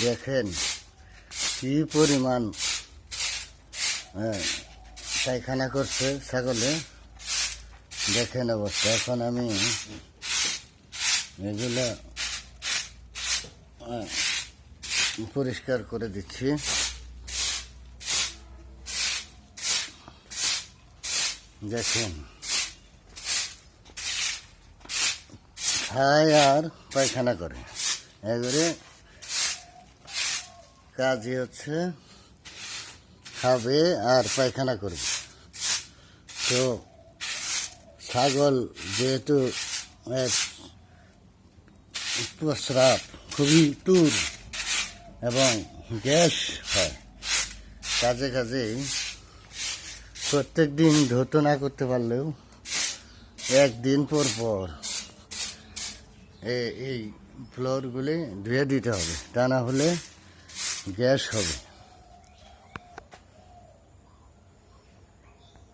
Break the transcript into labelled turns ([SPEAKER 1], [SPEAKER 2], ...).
[SPEAKER 1] দেখেন কি পরিমাণ পায়খানা করছে ছাগলে, দেখেন অবস্থা। এখন আমি এগুলা পরিষ্কার করে দিচ্ছি। দেখেন খায় আর পায়খানা করে, এবারে কাজই হচ্ছে খাবে আর পায়খানা করবে। তো ছাগল যেহেতু প্রস্রাব খুবই টুর এবং গ্যাস হয়, কাজে কাজেই প্রত্যেক দিন ধৌত না করতে পারলেও একদিন পর পর এই ফ্লোরগুলি ধুয়ে দিতে হবে, তা না হলে গ্যাস হবে।